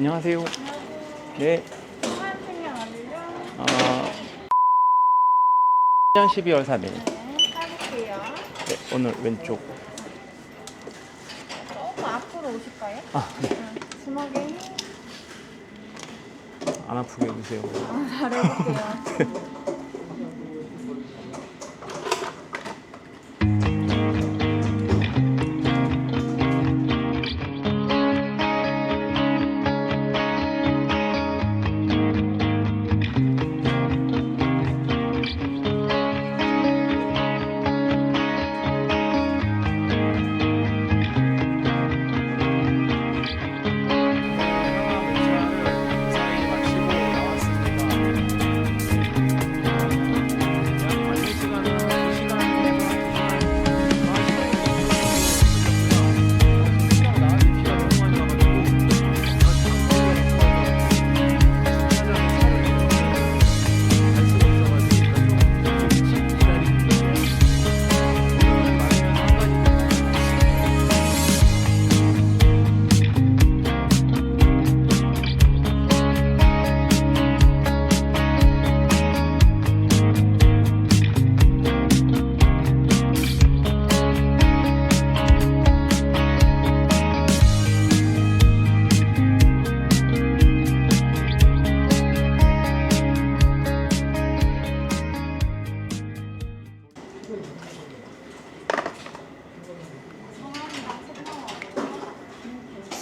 안녕하세요. 네. 사진이랑 완료. 20년 12월 4일. 네, 사줄게요. 네, 오늘 왼쪽. 조금 앞으로 오실까요? 네. 주먹에 안 아프게 해주세요. 잘해볼게요.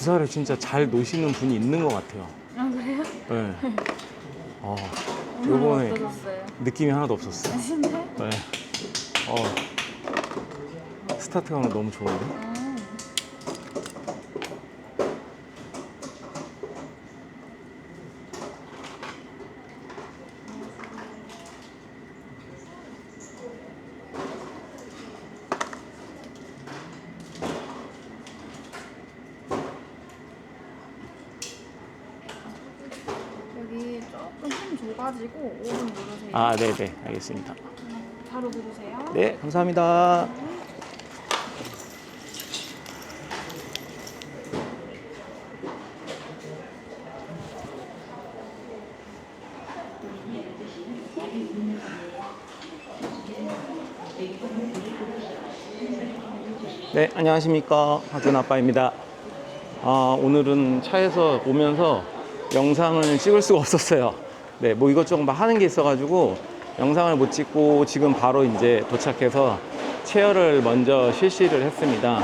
주사를 진짜 잘 놓으시는 분이 있는 것 같아요. 아, 그래요? 네. 오늘 요번에 어떠셨어요? 느낌이 하나도 없었어요. 진짜? 네. 스타트가 너무 좋은데? 여기 조금 힘 줘가지고 5분 누르세요. 아, 네네. 알겠습니다. 바로 누르세요. 네, 감사합니다. 네, 안녕하십니까. 하준 아빠입니다. 오늘은 차에서 오면서 영상을 찍을 수가 없었어요. 네, 뭐 이것저것 막 하는 게 있어가지고 영상을 못 찍고 지금 바로 이제 도착해서 체열을 먼저 실시를 했습니다.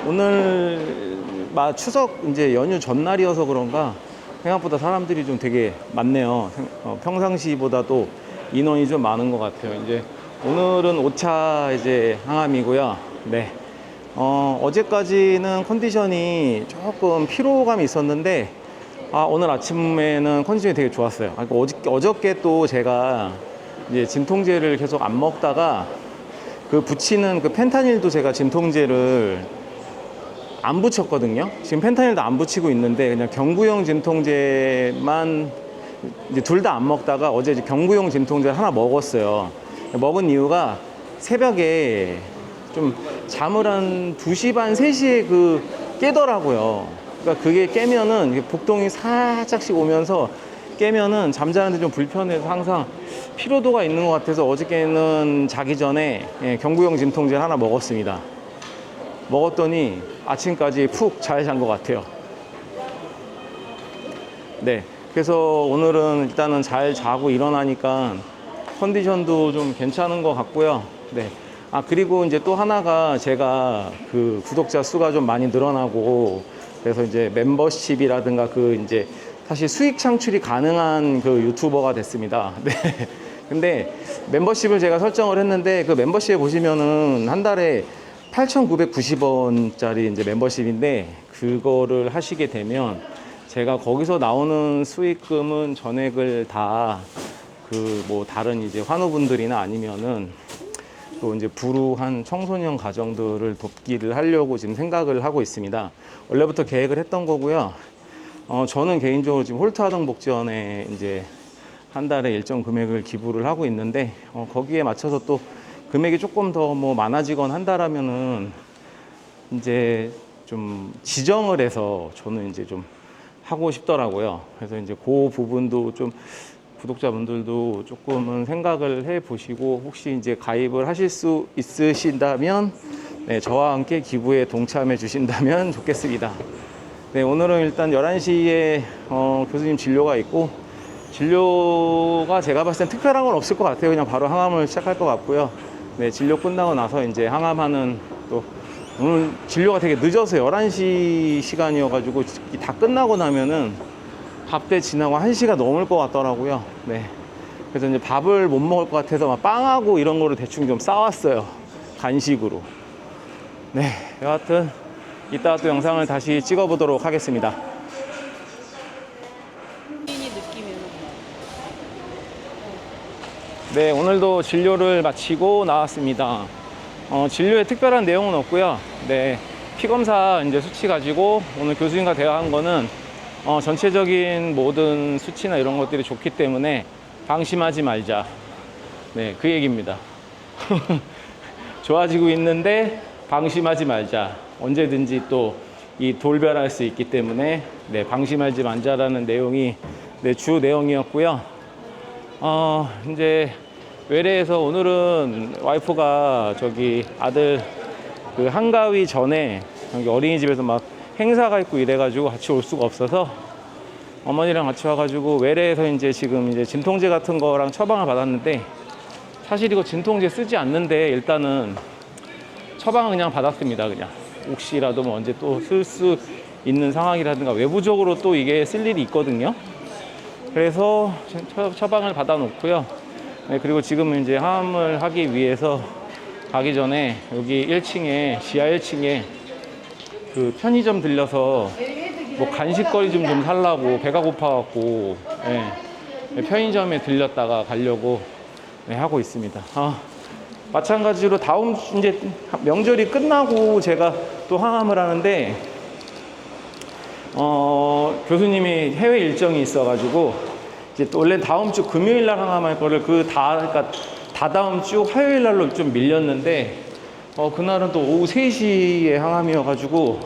오늘 추석 이제 연휴 전날이어서 그런가 생각보다 사람들이 좀 되게 많네요. 평상시보다도 인원이 좀 많은 것 같아요. 이제 오늘은 5차 이제 항암이고요. 네. 어제까지는 컨디션이 조금 피로감이 있었는데, 오늘 아침에는 컨디션이 되게 좋았어요. 어저께 또 제가 이제 진통제를 계속 안 먹다가 그 붙이는 그 펜타닐도 제가 진통제를 안 붙였거든요. 지금 펜타닐도 안 붙이고 있는데 그냥 경구용 진통제만 이제 둘 다 안 먹다가 어제 이제 경구용 진통제를 하나 먹었어요. 먹은 이유가 새벽에 좀 잠을 한 2시 반, 3시에 깨더라고요. 그러니까 그게 깨면은 복통이 살짝씩 오면서 깨면은 잠자는데 좀 불편해서 항상 피로도가 있는 것 같아서 어저께는 자기 전에 경구용 진통제를 하나 먹었습니다. 먹었더니 아침까지 푹 잘 잔 것 같아요. 네. 그래서 오늘은 일단은 잘 자고 일어나니까 컨디션도 좀 괜찮은 것 같고요. 네. 그리고 이제 또 하나가 제가 그 구독자 수가 좀 많이 늘어나고 그래서 이제 멤버십이라든가 이제 사실 수익 창출이 가능한 유튜버가 됐습니다. 네. 근데 멤버십을 제가 설정을 했는데 그 멤버십에 보시면은 한 달에 8,990원짜리 이제 멤버십인데 그거를 하시게 되면 제가 거기서 나오는 수익금은 전액을 다 뭐 다른 이제 환우분들이나 아니면은 또 이제 불우한 청소년 가정들을 돕기를 하려고 지금 생각을 하고 있습니다. 원래부터 계획을 했던 거고요. 저는 개인적으로 지금 홀트 아동 복지원에 이제 한 달에 일정 금액을 기부를 하고 있는데 거기에 맞춰서 또 금액이 조금 더 뭐 많아지건 한다라면은 이제 좀 지정을 해서 저는 이제 좀 하고 싶더라고요. 그래서 이제 그 부분도 좀 구독자분들도 조금은 생각을 해 보시고 혹시 이제 가입을 하실 수 있으신다면 네, 저와 함께 기부에 동참해 주신다면 좋겠습니다. 네, 오늘은 일단 11시에 교수님 진료가 있고 진료가 제가 봤을 땐 특별한 건 없을 것 같아요. 그냥 바로 항암을 시작할 것 같고요. 네, 진료 끝나고 나서 이제 항암하는 또 오늘 진료가 되게 늦어서 11시 시간이어가지고 다 끝나고 나면은 밥 때 지나고 1시가 넘을 것 같더라고요. 네. 그래서 이제 밥을 못 먹을 것 같아서 막 빵하고 이런 거를 대충 좀 싸왔어요. 간식으로. 네. 여하튼 이따 또 영상을 다시 찍어보도록 하겠습니다. 네. 오늘도 진료를 마치고 나왔습니다. 진료에 특별한 내용은 없고요. 네. 피검사 이제 수치 가지고 오늘 교수님과 대화한 거는 전체적인 모든 수치나 이런 것들이 좋기 때문에 방심하지 말자. 네, 그 얘기입니다. 좋아지고 있는데 방심하지 말자. 언제든지 또 이 돌변할 수 있기 때문에 네, 방심하지 말자라는 내용이 네, 주 내용이었고요. 이제 외래에서 오늘은 와이프가 저기 아들 그 한가위 전에 여기 어린이집에서 막 행사가 있고 이래가지고 같이 올 수가 없어서 어머니랑 같이 와가지고 외래에서 이제 지금 이제 진통제 같은 거랑 처방을 받았는데 사실 이거 진통제 쓰지 않는데 일단은 처방은 그냥 받았습니다. 그냥 혹시라도 뭐 언제 또 쓸 수 있는 상황이라든가 외부적으로 또 이게 쓸 일이 있거든요. 그래서 처방을 받아 놓고요. 네, 그리고 지금은 이제 항암을 하기 위해서 가기 전에 여기 1층에 지하 1층에 그 편의점 들려서 뭐 간식거리 좀 살라고 배가 고파갖고 네, 편의점에 들렸다가 가려고 네, 하고 있습니다. 마찬가지로 다음 이제 명절이 끝나고 제가 또 항암을 하는데 교수님이 해외 일정이 있어가지고 이제 또 원래 다음 주 금요일 날 항암할 거를 그러니까 다다음 주 화요일 날로 좀 밀렸는데 그날은 또 오후 3시에 항암이어가지고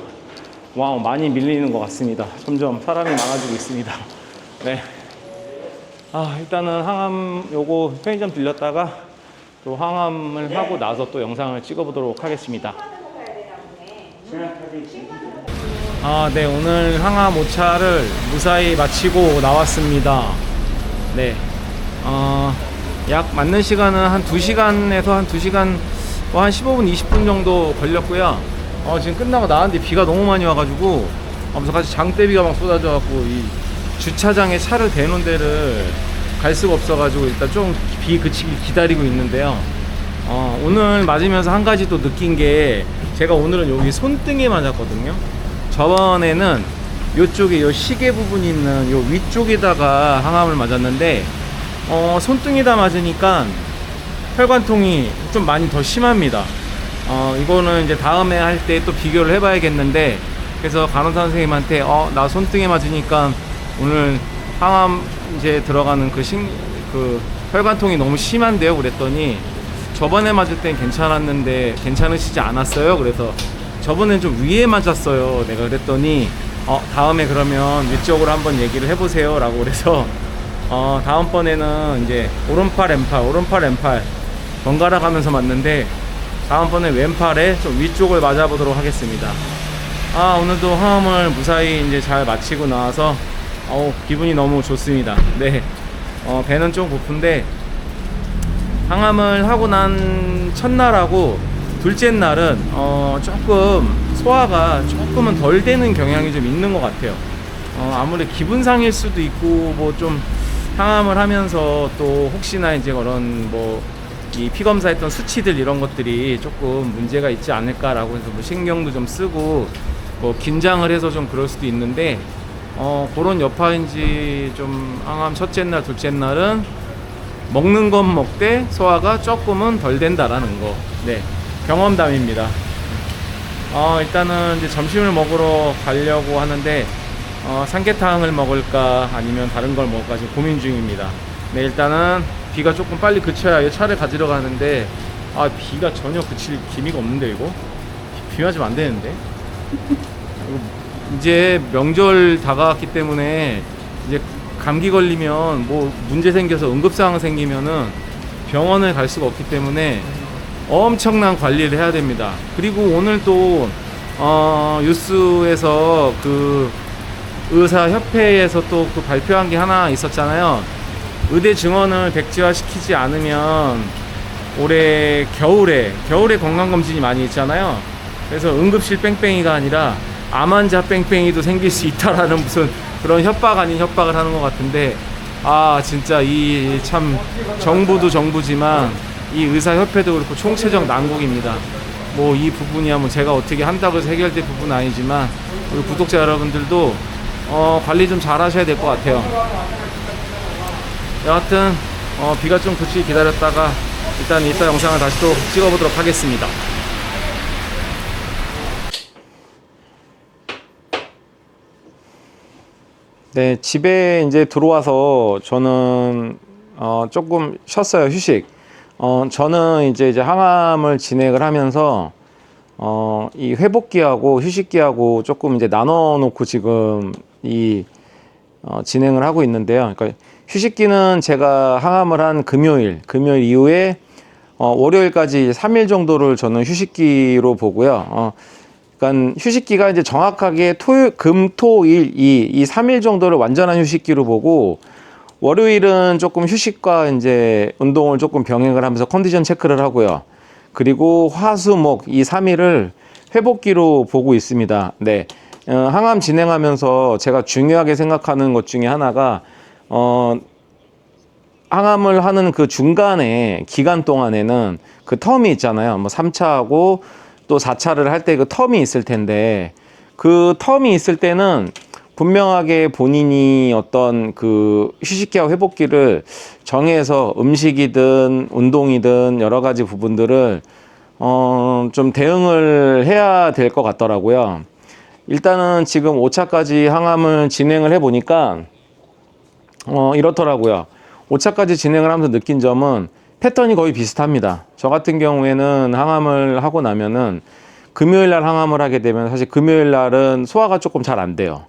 와우 많이 밀리는 것 같습니다. 점점 사람이 많아지고 있습니다. 네. 일단은 항암 요거 편의점 들렸다가 또 항암을 하고 나서 또 영상을 찍어보도록 하겠습니다. 네, 오늘 항암 5차를 무사히 마치고 나왔습니다. 네. 약 맞는 시간은 한 2시간에서 한 2시간 한 15분, 20분 정도 걸렸고요. 지금 끝나고 나왔는데 비가 너무 많이 와가지고 무슨 같이 장대비가 막 쏟아져갖고 이 주차장에 차를 대놓은 데를 갈 수가 없어가지고 일단 좀 비 그치기 기다리고 있는데요. 오늘 맞으면서 한 가지 또 느낀 게 제가 오늘은 여기 손등에 맞았거든요. 저번에는 요쪽에 요 시계 부분이 있는 요 위쪽에다가 항암을 맞았는데 손등에다 맞으니까 혈관통이 좀 많이 더 심합니다. 이거는 이제 다음에 할 때 또 비교를 해봐야겠는데 그래서 간호사 선생님한테 나 손등에 맞으니까 오늘 항암 이제 들어가는 그 혈관통이 너무 심한데요 그랬더니 저번에 맞을 땐 괜찮았는데 괜찮으시지 않았어요. 그래서 저번엔 좀 위에 맞았어요 내가 그랬더니 다음에 그러면 위쪽으로 한번 얘기를 해보세요 라고 그래서 다음번에는 이제 오른팔 왼팔 번갈아 가면서 맞는데 다음번에 왼팔에 좀 위쪽을 맞아보도록 하겠습니다. 오늘도 항암을 무사히 이제 잘 마치고 나와서 기분이 너무 좋습니다. 네. 배는 좀 고픈데 항암을 하고 난 첫날하고 둘째 날은 조금 소화가 조금은 덜 되는 경향이 좀 있는 것 같아요. 아무래도 기분상일 수도 있고 뭐 좀 항암을 하면서 또 혹시나 이제 그런 뭐 이 피검사했던 수치들 이런 것들이 조금 문제가 있지 않을까라고 해서 뭐 신경도 좀 쓰고 뭐 긴장을 해서 좀 그럴 수도 있는데 그런 여파인지 좀 항암 첫째 날 둘째 날은 먹는 건 먹되 소화가 조금은 덜 된다라는 거. 네, 경험담입니다. 일단은 이제 점심을 먹으러 가려고 하는데 삼계탕을 먹을까 아니면 다른 걸 먹을까 지금 고민 중입니다. 네, 일단은 비가 조금 빨리 그쳐야 이 차를 가지러 가는데 비가 전혀 그칠 기미가 없는데 이거 비 맞으면 안 되는데. 이제 명절 다가왔기 때문에 이제 감기 걸리면 뭐 문제 생겨서 응급상황 생기면은 병원을 갈 수가 없기 때문에 엄청난 관리를 해야 됩니다. 그리고 오늘 또 뉴스에서 그 의사협회에서 또 그 발표한 게 하나 있었잖아요. 의대 증원을 백지화 시키지 않으면 올해 겨울에 건강검진이 많이 있잖아요. 그래서 응급실 뺑뺑이가 아니라 암 환자 뺑뺑이도 생길 수 있다라는 무슨 그런 협박 아닌 협박을 하는 것 같은데, 아 진짜 이 참 정부도 정부지만 이 의사협회도 그렇고 총체적 난국입니다. 뭐 이 부분이야 뭐 제가 어떻게 한다고 해서 해결될 부분은 아니지만 우리 구독자 여러분들도 관리 좀 잘 하셔야 될 것 같아요. 여하튼 비가 좀 그치기 기다렸다가 일단 이따 영상을 다시 또 찍어보도록 하겠습니다. 네, 집에 이제 들어와서 저는 조금 쉬었어요. 휴식. 저는 이제 항암을 진행을 하면서 이 회복기하고 휴식기하고 조금 이제 나눠 놓고 지금 진행을 하고 있는데요. 그러니까 휴식기는 제가 항암을 한 금요일 이후에 월요일까지 3일 정도를 저는 휴식기로 보고요. 그러니까 휴식기가 이제 정확하게 금, 토, 일, 이 3일 정도를 완전한 휴식기로 보고, 월요일은 조금 휴식과 이제 운동을 조금 병행을 하면서 컨디션 체크를 하고요. 그리고 화, 수, 목 이 3일을 회복기로 보고 있습니다. 네. 항암 진행하면서 제가 중요하게 생각하는 것 중에 하나가, 항암을 하는 그 중간에 기간 동안에는 그 텀이 있잖아요. 뭐 3차하고 또 4차를 할 때 그 텀이 있을 텐데, 그 텀이 있을 때는 분명하게 본인이 어떤 그 휴식기와 회복기를 정해서 음식이든 운동이든 여러 가지 부분들을 좀 대응을 해야 될 것 같더라고요. 일단은 지금 5차까지 항암을 진행을 해 보니까 이렇더라고요. 5차까지 진행을 하면서 느낀 점은 패턴이 거의 비슷합니다. 저 같은 경우에는 항암을 하고 나면은 금요일 날 항암을 하게 되면 사실 금요일 날은 소화가 조금 잘 안 돼요.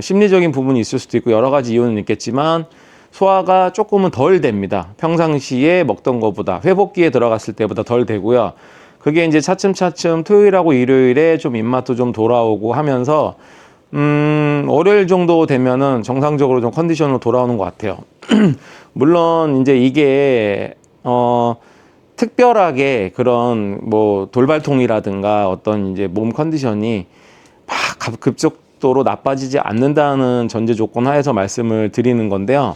심리적인 부분이 있을 수도 있고 여러 가지 이유는 있겠지만 소화가 조금은 덜 됩니다. 평상시에 먹던 것보다 회복기에 들어갔을 때보다 덜 되고요. 그게 이제 차츰차츰 토요일하고 일요일에 좀 입맛도 좀 돌아오고 하면서 월요일 정도 되면은 정상적으로 좀 컨디션으로 돌아오는 것 같아요. 물론 이제 이게 특별하게 그런 뭐 돌발통이라든가 어떤 이제 몸 컨디션이 막 급속도로 나빠지지 않는다는 전제 조건 하에서 말씀을 드리는 건데요.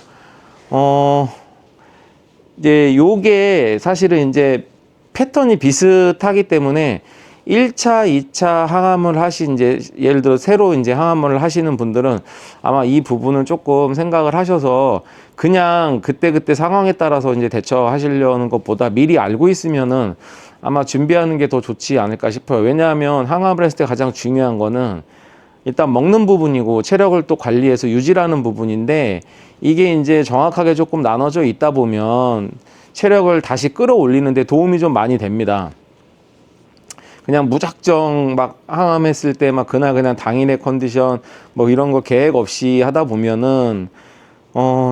이제 요게 사실은 이제 패턴이 비슷하기 때문에 1차, 2차 항암을 이제 예를 들어 새로 이제 항암을 하시는 분들은 아마 이 부분을 조금 생각을 하셔서 그냥 그때그때 상황에 따라서 이제 대처하시려는 것보다 미리 알고 있으면은 아마 준비하는 게 더 좋지 않을까 싶어요. 왜냐하면 항암을 했을 때 가장 중요한 거는 일단 먹는 부분이고 체력을 또 관리해서 유지하는 부분인데, 이게 이제 정확하게 조금 나눠져 있다 보면 체력을 다시 끌어올리는데 도움이 좀 많이 됩니다. 그냥 무작정 막 항암했을 때 막 그냥 당일의 컨디션 뭐 이런 거 계획 없이 하다 보면은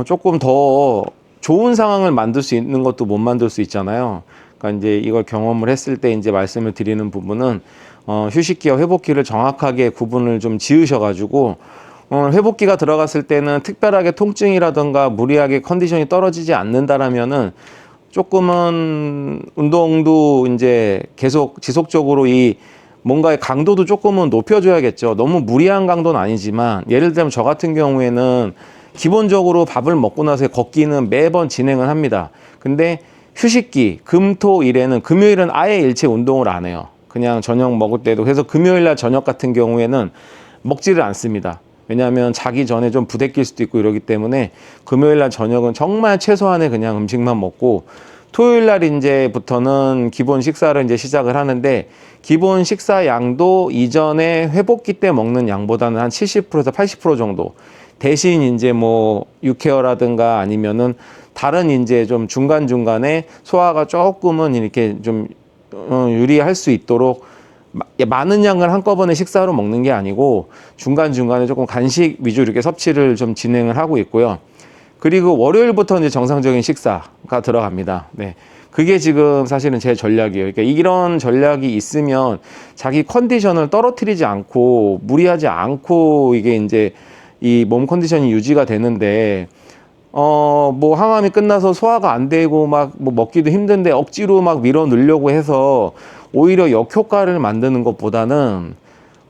조금 더 좋은 상황을 만들 수 있는 것도 못 만들 수 있잖아요. 그러니까 이제 이걸 경험을 했을 때 이제 말씀을 드리는 부분은 휴식기와 회복기를 정확하게 구분을 좀 지으셔가지고 회복기가 들어갔을 때는 특별하게 통증이라든가 무리하게 컨디션이 떨어지지 않는다라면은 조금은 운동도 이제 계속 지속적으로 이 뭔가의 강도도 조금은 높여줘야겠죠. 너무 무리한 강도는 아니지만, 예를 들면 저 같은 경우에는 기본적으로 밥을 먹고 나서 걷기는 매번 진행을 합니다. 근데 휴식기 금, 토, 일에는 금요일은 아예 일체 운동을 안 해요. 그냥 저녁 먹을 때도. 그래서 금요일 날 저녁 같은 경우에는 먹지를 않습니다. 왜냐하면 자기 전에 좀 부대낄 수도 있고 이러기 때문에 금요일 날 저녁은 정말 최소한의 그냥 음식만 먹고, 토요일 날 이제부터는 기본 식사를 이제 시작을 하는데, 기본 식사 양도 이전에 회복기 때 먹는 양보다는 한 70%에서 80% 정도. 대신 이제 뭐 육회어라든가 아니면은 다른 이제 좀 중간중간에 소화가 조금은 이렇게 좀 유리할 수 있도록 많은 양을 한꺼번에 식사로 먹는 게 아니고 중간중간에 조금 간식 위주로 이렇게 섭취를 좀 진행을 하고 있고요. 그리고 월요일부터 이제 정상적인 식사가 들어갑니다. 네. 그게 지금 사실은 제 전략이에요. 그러니까 이런 전략이 있으면 자기 컨디션을 떨어뜨리지 않고 무리하지 않고 이게 이제 이 몸 컨디션이 유지가 되는데 뭐 항암이 끝나서 소화가 안 되고 막 뭐 먹기도 힘든데 억지로 막 밀어 넣으려고 해서 오히려 역효과를 만드는 것보다는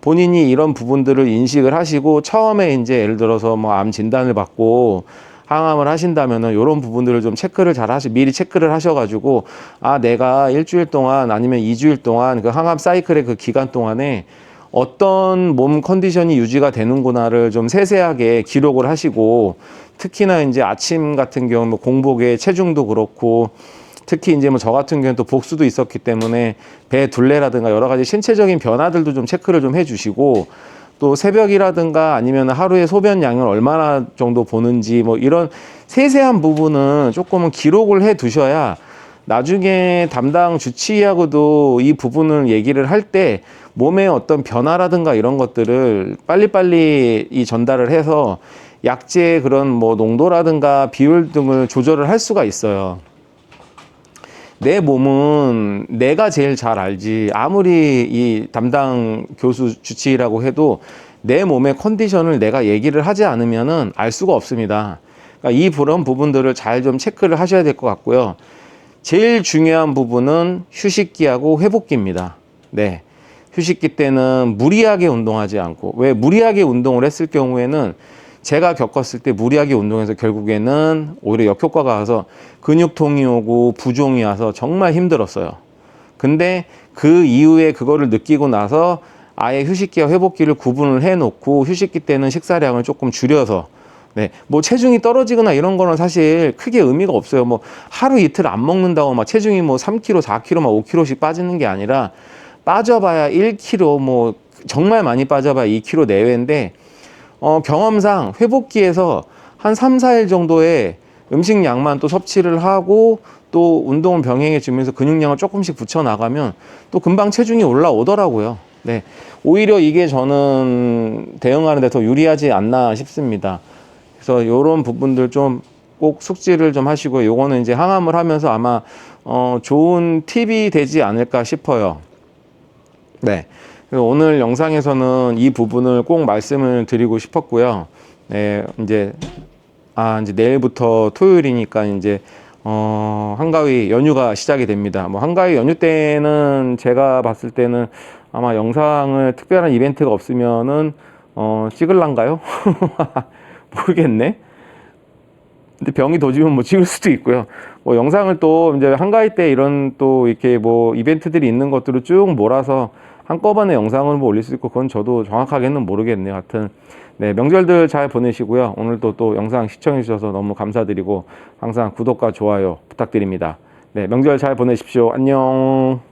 본인이 이런 부분들을 인식을 하시고 처음에 이제 예를 들어서 뭐 암 진단을 받고 항암을 하신다면은 이런 부분들을 좀 체크를 잘 미리 체크를 하셔가지고 아 내가 일주일 동안 아니면 2주일 동안 그 항암 사이클의 그 기간 동안에 어떤 몸 컨디션이 유지가 되는구나를 좀 세세하게 기록을 하시고 특히나 이제 아침 같은 경우 뭐 공복에 체중도 그렇고 특히 이제 뭐 저 같은 경우는 또 복수도 있었기 때문에 배 둘레라든가 여러 가지 신체적인 변화들도 좀 체크를 좀 해주시고 또 새벽이라든가 아니면 하루에 소변 양을 얼마나 정도 보는지 뭐 이런 세세한 부분은 조금은 기록을 해 두셔야 나중에 담당 주치의하고도 이 부분을 얘기를 할 때 몸의 어떤 변화라든가 이런 것들을 빨리빨리 이 전달을 해서 약제의 그런 뭐 농도라든가 비율 등을 조절을 할 수가 있어요. 내 몸은 내가 제일 잘 알지. 아무리 이 담당 교수 주치의라고 해도 내 몸의 컨디션을 내가 얘기를 하지 않으면은 알 수가 없습니다. 그러니까 이 그런 부분들을 잘 좀 체크를 하셔야 될 것 같고요. 제일 중요한 부분은 휴식기하고 회복기입니다. 네. 휴식기 때는 무리하게 운동하지 않고, 왜 무리하게 운동을 했을 경우에는 제가 겪었을 때 무리하게 운동해서 결국에는 오히려 역효과가 와서 근육통이 오고 부종이 와서 정말 힘들었어요. 근데 그 이후에 그거를 느끼고 나서 아예 휴식기와 회복기를 구분을 해 놓고 휴식기 때는 식사량을 조금 줄여서 네, 뭐 체중이 떨어지거나 이런 거는 사실 크게 의미가 없어요. 뭐 하루 이틀 안 먹는다고 막 체중이 뭐 3kg, 4kg, 막 5kg씩 빠지는 게 아니라 빠져봐야 1kg, 뭐 정말 많이 빠져봐야 2kg 내외인데 경험상 회복기에서 한 3, 4일 정도의 음식량만 또 섭취를 하고 또 운동을 병행해 주면서 근육량을 조금씩 붙여 나가면 또 금방 체중이 올라오더라고요. 네. 오히려 이게 저는 대응하는 데 더 유리하지 않나 싶습니다. 그래서 이런 부분들 좀 꼭 숙지를 좀 하시고 요거는 이제 항암을 하면서 아마 좋은 팁이 되지 않을까 싶어요. 네. 오늘 영상에서는 이 부분을 꼭 말씀을 드리고 싶었고요. 네, 이제 내일부터 토요일이니까 이제 한가위 연휴가 시작이 됩니다. 뭐 한가위 연휴 때는 제가 봤을 때는 아마 영상을 특별한 이벤트가 없으면은 찍을란가요? 모르겠네. 근데 병이 도지면 뭐 찍을 수도 있고요. 뭐 영상을 또 이제 한가위 때 이런 또 이렇게 뭐 이벤트들이 있는 것들을 쭉 몰아서 한꺼번에 영상을 뭐 올릴 수 있고 그건 저도 정확하게는 모르겠네요. 하여튼 네, 명절들 잘 보내시고요. 오늘도 또 영상 시청해 주셔서 너무 감사드리고 항상 구독과 좋아요 부탁드립니다. 네, 명절 잘 보내십시오. 안녕.